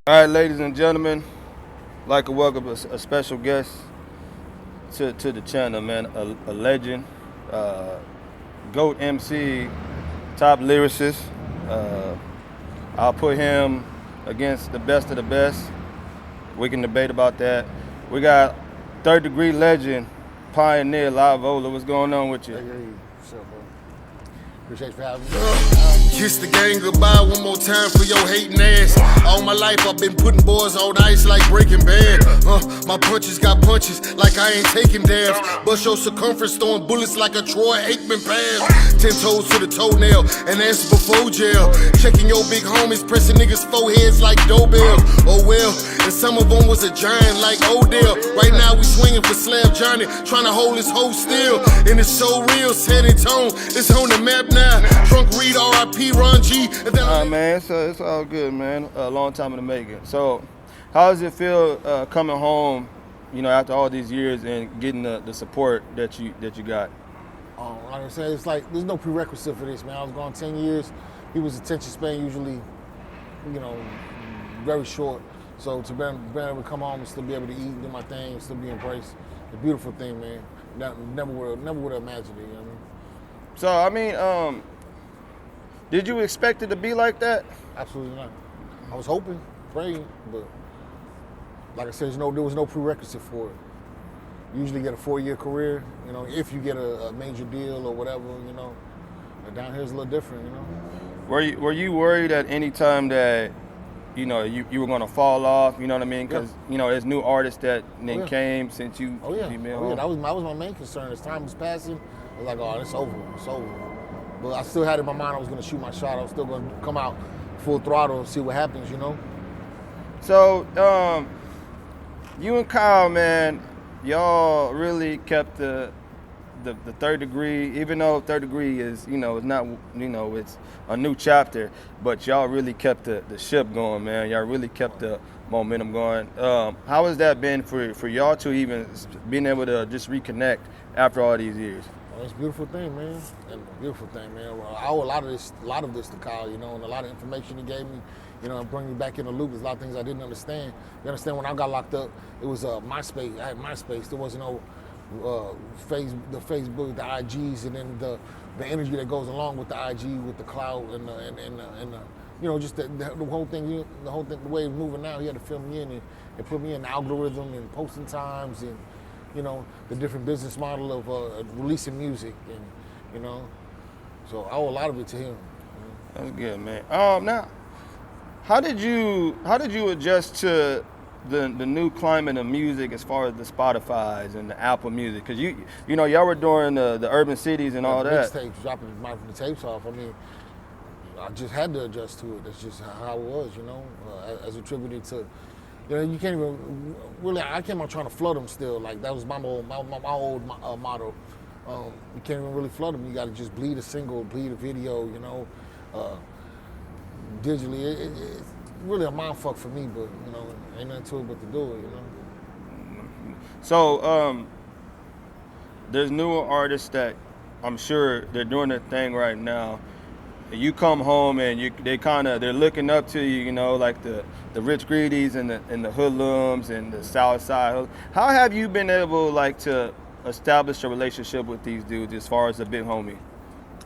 All right, ladies and gentlemen, I'd like to welcome a special guest to the channel, man. A legend, uh, GOAT MC, top lyricist. Uh, I'll put him against the best of the best. We can debate about that. We got third degree legend, pioneer, LIVEOLA. What's going on with you? Hey, what's up, bro? Appreciate you for having me. Kiss the gang goodbye one more time for your hating ass. All my life I've been putting boys on ice like Breaking Bad. My punches got punches like I ain't taking dabs. Bust your circumference throwing bullets like a Troy Aikman pass. 10 toes to the toenail and that's before jail. Checking your big homies, pressing niggas' foreheads like doorbells. Oh well, and some of them was a giant like Odell. Right now we swinging for Slab Johnny, trying to hold his hoe still. And it's so real, set in tone, it's on the map now. Drunk Reed, R.I.P. Ron G. And then Man, it's all good, man. A long time in the making. So, how does it feel coming home, after all these years and getting the support that you got? Like I said, it's like there's no prerequisite for this, man. I was gone 10 years. People's attention span usually, very short. So to be able to come home and still be able to eat, do my thing, still be embraced, a beautiful thing, man. Never would have imagined it. You know what I mean? So, did you expect it to be like that? Absolutely not. I was hoping, praying, but like I said, there was no prerequisite for it. You usually get a 4-year career, if you get a major deal or whatever, But down here's a little different, Were you worried at any time that you were gonna fall off? You know what I mean? Because there's new artists that came since you. Oh yeah, that was my main concern. As time was passing, I was like, oh, it's over. But I still had in my mind I was gonna shoot my shot. I was still gonna come out full throttle and see what happens, So, you and Kyle, man, y'all really kept the third degree, even though third degree is, it's not, it's a new chapter, but y'all really kept the ship going, man. Y'all really kept the momentum going. How has that been for y'all to even being able to just reconnect after all these years? Well, it's a beautiful thing, man. Beautiful thing, man. Well, I owe a lot of this to Kyle, and a lot of information he gave me, and bring me back in the loop. There's a lot of things I didn't understand. You understand, when I got locked up, it was MySpace. I had MySpace. There wasn't no the Facebook, the IGs, and then the energy that goes along with the IG, with the cloud, and just the whole thing. The whole thing, the way it's moving now, he had to fill me in and put me in the algorithm and posting times and the different business model of releasing music and so I owe a lot of it to him. That's good, man. Now, how did you adjust to the new climate of music as far as the Spotify's and the Apple Music? Because y'all were doing the urban cities and all that. Mixtapes, dropping the tapes off. I mean, I just had to adjust to it. That's just how it was, as attributed to. You can't even really. I came out trying to flood them still. Like that was my old motto. You can't even really flood them. You got to just bleed a single, bleed a video. Digitally, it's really a mind fuck for me. But ain't nothing to it but to do it. So there's newer artists that I'm sure they're doing their thing right now. You come home and they're looking up to you, like the Rich Greedies and the Hoodlums and the South Side. How have you been able to establish a relationship with these dudes as far as a big homie?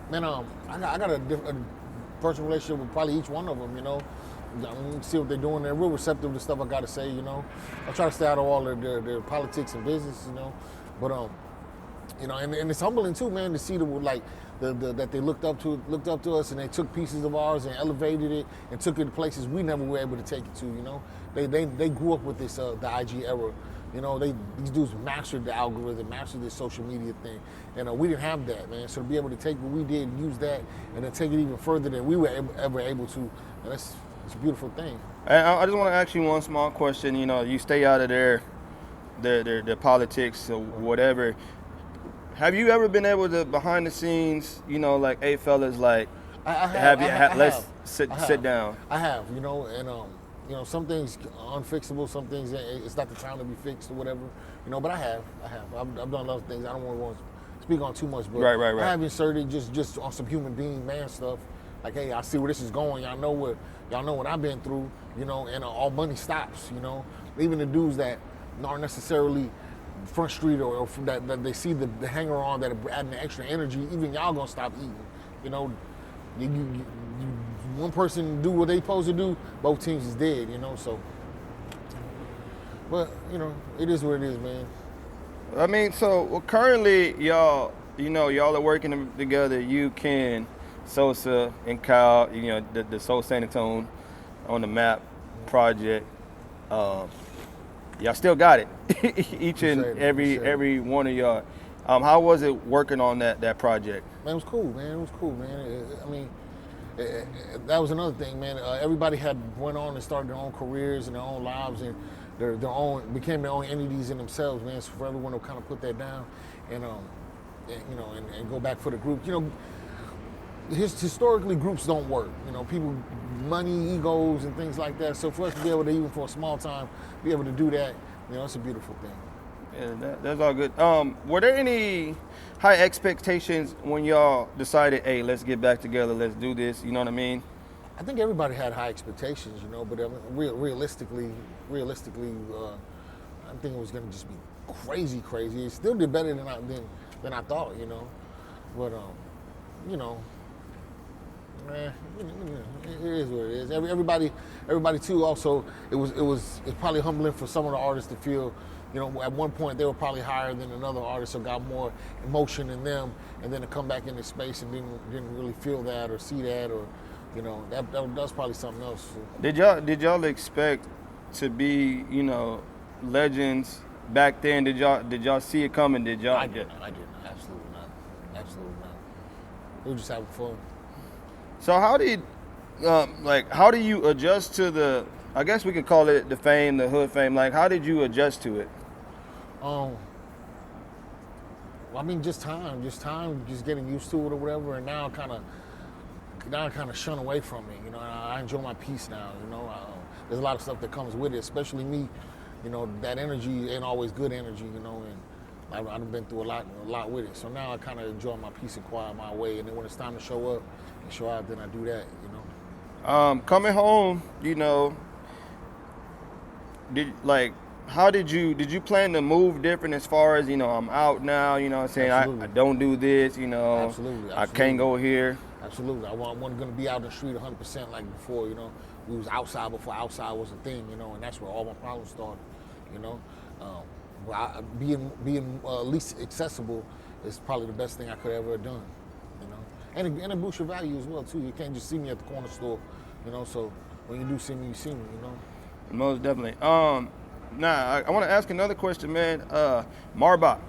Man, I got a personal relationship with probably each one of them. See what they're doing. They're real receptive to stuff I got to say. I try to stay out of all their politics and business. But and it's humbling too, man, to see that they looked up to us and they took pieces of ours and elevated it and took it to places we never were able to take it to. They grew up with this the IG era. These dudes mastered the algorithm, mastered this social media thing, and we didn't have that, man. So to be able to take what we did and use that and then take it even further than we were ever able to, it's a beautiful thing. And I just want to ask you one small question. You stay out of their politics or whatever. Have you ever been able to, behind the scenes, like, hey fellas, like, let's sit down? I have, and some things are unfixable, some things it's not the time to be fixed or whatever, but I have. I've done a lot of things. I don't want to speak on too much, but Right. I have inserted just on some human being man stuff like, hey, I see where this is going. Y'all know what I've been through, you know, and all money stops, you know. Even the dudes that aren't necessarily front street or that they see the hanger on that are adding the extra energy, even y'all gonna stop eating, you know. You, one person do what they supposed to do, both teams is dead, you know. So, but you know, it is what it is, man. I mean, so currently y'all are working together. You, Ken, Sosa, and Kyle. You know, the Soul San Antonio on the map project. Y'all still got it. Each and every one of y'all. How was it working on that project? Man, it was cool, man. It was cool, man. I mean, that was another thing, man. Everybody had went on and started their own careers and their own lives, and became their own entities in themselves, man. So for everyone to kind of put that down, and you know, and go back for the group, you know. Historically, groups don't work. You know, people, money, egos, and things like that. So for us to be able to, even for a small time, be able to do that, you know, it's a beautiful thing. Yeah, that's all good. Were there any high expectations when y'all decided, hey, let's get back together, let's do this? You know what I mean? I think everybody had high expectations, you know, but realistically, I think it was going to just be crazy. It still did better than I thought, you know. But you know. It is what it is. Everybody too. Also, it's probably humbling for some of the artists to feel, you know, at one point they were probably higher than another artist or got more emotion in them, and then to come back into space and didn't really feel that or see that, or, you know, that's probably something else. Did y'all expect to be, you know, legends back then? Did y'all see it coming? I didn't. Absolutely not. We were just having fun. So how do you adjust to the, I guess we could call it the fame, the hood fame, like how did you adjust to it? Well, I mean, just time, just getting used to it or whatever, and now I kind of shun away from it, you know. I enjoy my peace now, you know. There's a lot of stuff that comes with it, especially me, you know, that energy ain't always good energy, you know, and I've been through a lot with it. So now I kind of enjoy my peace and quiet my way, and then when it's time to show up and show out, then I do that, you know. Coming home, you know, how did you plan to move different as far as, you know, I'm out now, you know what I'm saying? I don't do this, you know. Absolutely. I can't go here. Absolutely. I wasn't going to be out in the street 100% like before, you know. We was outside before outside was a thing, you know, and that's where all my problems started, you know. Being least accessible is probably the best thing I could ever have done, you know. And it boosts your value as well, too. You can't just see me at the corner store, you know, so when you do see me, you know. Most definitely. Now, I want to ask another question, man. Marbach.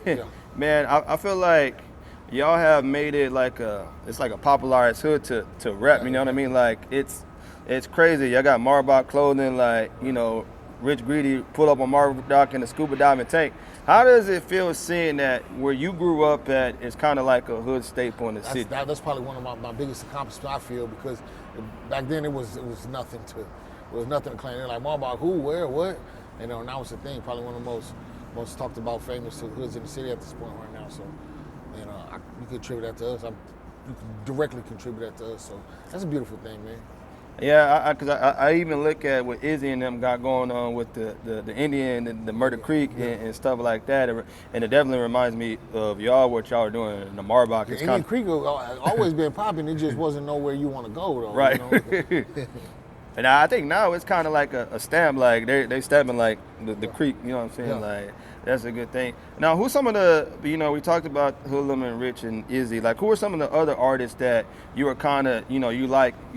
Yeah. Man, I feel like y'all have made it it's like a popularized hood to rep, you know what I mean? Like, it's crazy. Y'all got Marbach clothing, like, you know, Rich Greedy pull up on Marbach in a scuba diving tank. How does it feel seeing that where you grew up at is kind of like a hood staple in the city? That's probably one of my biggest accomplishments, I feel, because back then it was nothing to claim. They're like, Marbach, who, where, what? You know, now it's a thing. Probably one of the most talked about famous hoods in the city at this point right now. So, you know, you could attribute that to us. You could directly contribute that to us. So that's a beautiful thing, man. Yeah, because I even look at what Izzy and them got going on with the Indian and the Murder Creek and stuff like that, and it definitely reminds me of what y'all are doing in the Marbach. The Indian Creek has always been popping. It just wasn't nowhere you want to go, though. Right. You know? And I think now it's kind of like a stamp, like they stamping like the creek, you know what I'm saying? Yeah. Like, that's a good thing. Now, who's some of the, you know, we talked about Hoodlum and Rich and Izzy. Like, who are some of the other artists that you were kind of, you know, you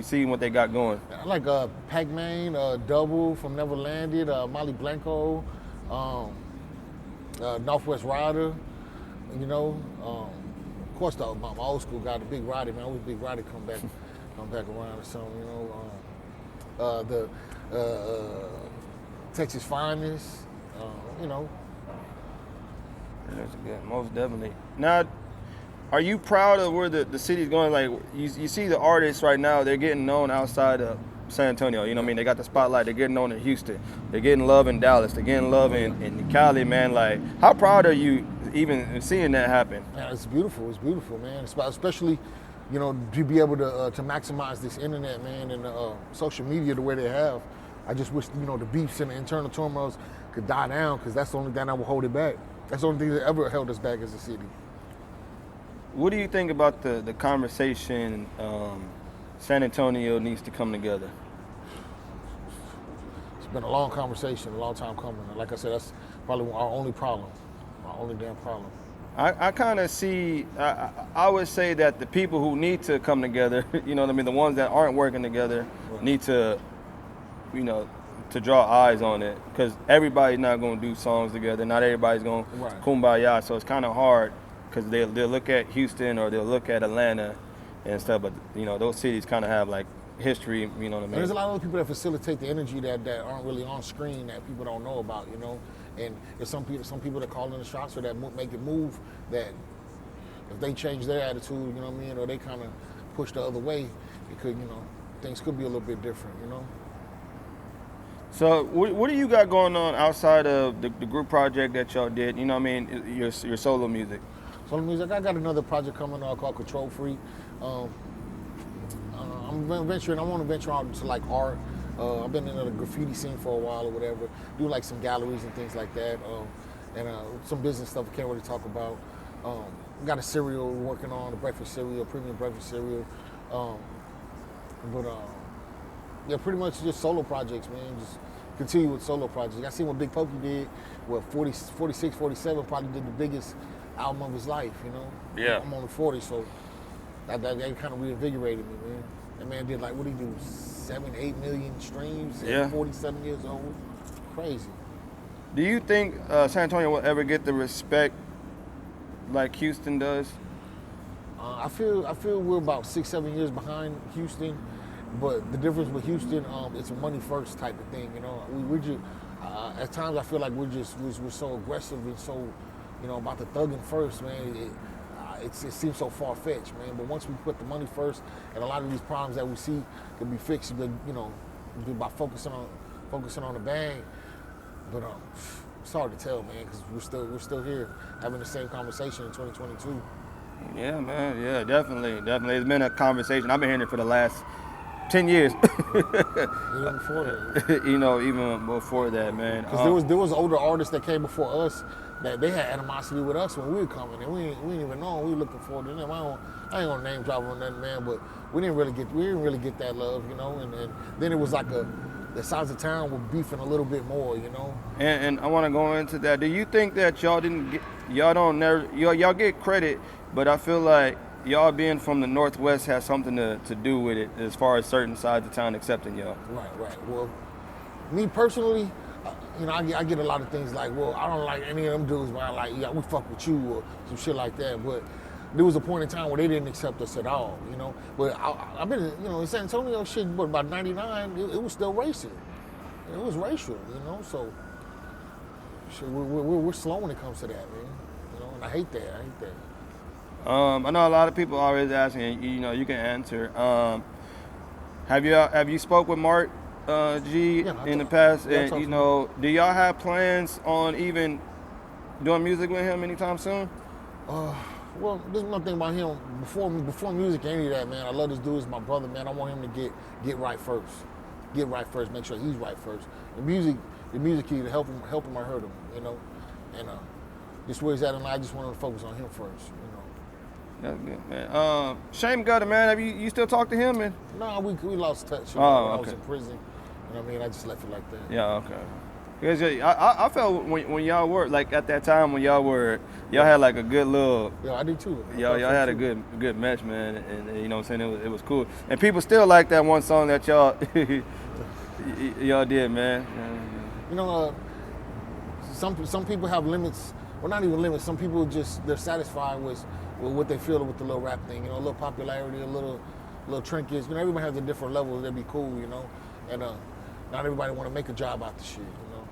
see what they got going? I like Pac-Man, Double from Never Landed, Molly Blanco, Northwest Rider, you know. Of course, my old school guy, the Big Roddy, man. Always Big Roddy come back around or something, you know. The Texas Finest, you know. That's good, most definitely. Now, are you proud of where the city's going? Like, you see the artists right now, they're getting known outside of San Antonio. You know what I mean? They got the spotlight. They're getting known in Houston. They're getting love in Dallas. They're getting love in Cali, man. Like, how proud are you even seeing that happen? Man, it's beautiful. It's beautiful, man. Especially you know, to be able to maximize this internet, man, and social media the way they have. I just wish, you know, the beefs and the internal turmoils could die down, because that's the only thing that will hold it back. That's the only thing that ever held us back as a city. What do you think about the conversation San Antonio needs to come together? It's been a long conversation, a long time coming. Like I said, that's probably our only problem, our only damn problem. I kind of see, I would say that the people who need to come together, you know what I mean, the ones that aren't working together need to, you know, to draw eyes on it, because everybody's not going to do songs together. Not everybody's going to kumbaya, so it's kind of hard, because they'll look at Houston or they'll look at Atlanta and stuff, but, you know, those cities kind of have, like, history, you know what I mean? And there's a lot of other people that facilitate the energy that aren't really on screen, that people don't know about, you know? And there's some people that call in the shots or that make it move, that if they change their attitude, you know what I mean, or they kind of push the other way, it could, you know, things could be a little bit different, you know? So what do you got going on outside of the group project that y'all did, you know what I mean, your solo music? Solo music, I got another project coming on called Control Freak. I want to venture out into like art. I've been in the graffiti scene for a while or whatever. Do like some galleries and things like that, and some business stuff I can't really talk about. Got a cereal we're working on, a breakfast cereal, premium breakfast cereal. Yeah, pretty much just solo projects, man. Just continue with solo projects. I seen what Big Pokey did. 46, 47 probably did the biggest album of his life, you know? Yeah. I'm only 40, so that kind of reinvigorated me, man. That man did, like, what did he do, 7, 8 million streams at 47 years old? Crazy. Do you think San Antonio will ever get the respect like Houston does? I feel we're about 6, 7 years behind Houston, but the difference with Houston, it's a money first type of thing, you know? We're just, at times I feel like we're so aggressive and so, you know, about the thugging first, man. It seems so far-fetched, man. But once we put the money first, and a lot of these problems that we see can be fixed, but, you know, by focusing on the bang. But it's hard to tell, man, because we're still here having the same conversation in 2022. Yeah, man. Yeah, definitely. It's been a conversation. I've been hearing it for the last 10 years. Even before that. You know, even before that, man. Because there was older artists that came before us that they had animosity with us when we were coming, and we didn't even know we were looking forward to them. I ain't gonna name drop on nothing, man, but we didn't really get that love, you know. And then it was like the sides of town were beefing a little bit more, you know. And I want to go into that. Do you think that y'all get credit, but I feel like y'all being from the Northwest has something to do with it as far as certain sides of town accepting y'all? Right. Well, me personally, you know, I get a lot of things like, well, I don't like any of them dudes, but I like, yeah, we fuck with you or some shit like that. But there was a point in time where they didn't accept us at all, you know. But I've been, you know, in San Antonio, shit, but about 99, it was still racist. It was racial, you know. So shit, we're slow when it comes to that, man. You know, and I hate that. I know a lot of people always asking, you know, you can answer. Have you spoke with Mark G in the past? And, you know, do y'all have plans on even doing music with him anytime soon? Well, there's nothing about him before music, any of that, man. I love this dude. He's my brother, man. I want him to get right first. Get right first. Make sure he's right first. The music key to help him or hurt him, you know. And just where he's at in life, I just want to focus on him first, you know. That's good, man. Shame Gutter, man. Have you still talk to him? No, we lost touch. Oh, I okay. was in prison. You know what I mean? I just left it like that. Yeah, okay. Because I felt when y'all were, like, at that time when y'all had like a good little. Yeah, I do too. Y'all had a good match, man, and you know what I'm saying, it was cool. And people still like that one song that y'all y'all did, man. You know, some people have limits. Well, not even limits. Some people they're satisfied with what they feel with the little rap thing. You know, a little popularity, a little trinkets. You know, everybody has a different level. That'd be cool, you know, and not everybody want to make a job out the shit, you know.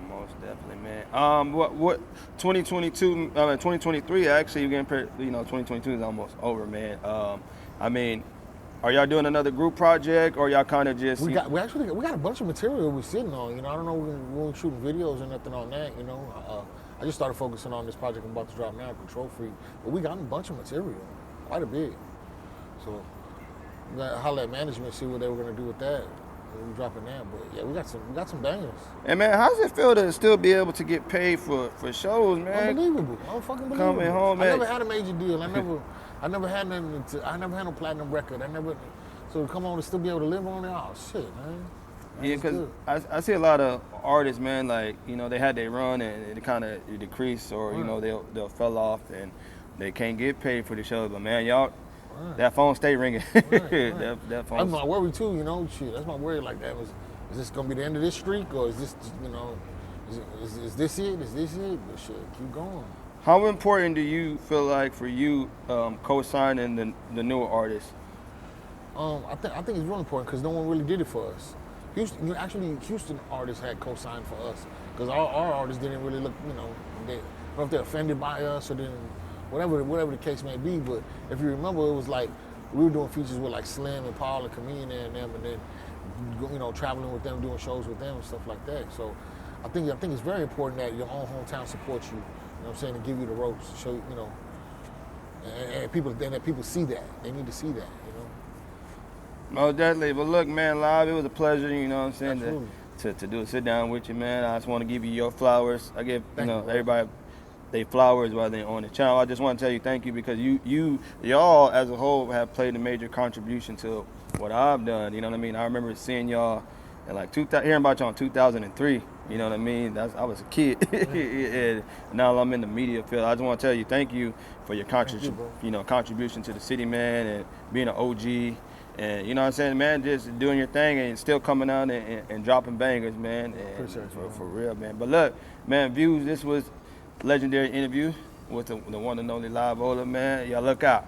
Most definitely, man. What 2022, 2023 actually, you know, 2022 is almost over, man. I mean, are y'all doing another group project, or y'all kind of just? We got a bunch of material we're sitting on. You know, I don't know we're shooting videos or nothing on that. You know, I just started focusing on this project I'm about to drop now, Control Freak. But we got a bunch of material, quite a bit. So we got to holler at management, see what they were gonna do with that. We dropping that, but yeah, we got some bangers. And man, how does it feel to still be able to get paid for shows, man? Unbelievable, unfucking believable. Coming home, man. I never had a major deal. I never had nothing. I never had no platinum record. So to come on and still be able to live on it, oh shit, man. Yeah, because I see a lot of artists, man, like, you know, they had their run and it kind of decreased, or, you know, they'll fell off and they can't get paid for the shows. But, man, y'all, that phone stay ringing. that phone. That's my worry, too, you know, shit. That's my worry like that. Is this going to be the end of this streak, or is this, you know, is this it? Is this it? But shit, keep going. How important do you feel like for you co-signing the newer artists? I think it's really important because no one really did it for us. Houston artists had co-signed for us because our artists didn't really look, you know, I don't know if they're offended by us or then whatever the case may be. But if you remember, it was like we were doing features with like Slim and Paul and Camille and them, and then, you know, traveling with them, doing shows with them and stuff like that. So I think it's very important that your own hometown supports you. You know what I'm saying, and give you the ropes to show you, you know, and that people see that. They need to see that, you know. Oh, definitely. But look, man, Live, it was a pleasure, you know what I'm saying, to do a sit down with you, man. I just want to give you your flowers. I give, everybody they flowers while they're on the channel. I just want to tell you thank you because y'all as a whole have played a major contribution to what I've done. You know what I mean? I remember seeing y'all and like hearing about y'all in 2003. You know what I mean? I was a kid, and now I'm in the media field. I just want to tell you thank you for your contribution to the city, man, and being an OG. And you know what I'm saying, man, just doing your thing and still coming out and dropping bangers, man. And for real, man. But look, man, Views, this was a legendary interview with the one and only LIVEOLA, man. Y'all look out.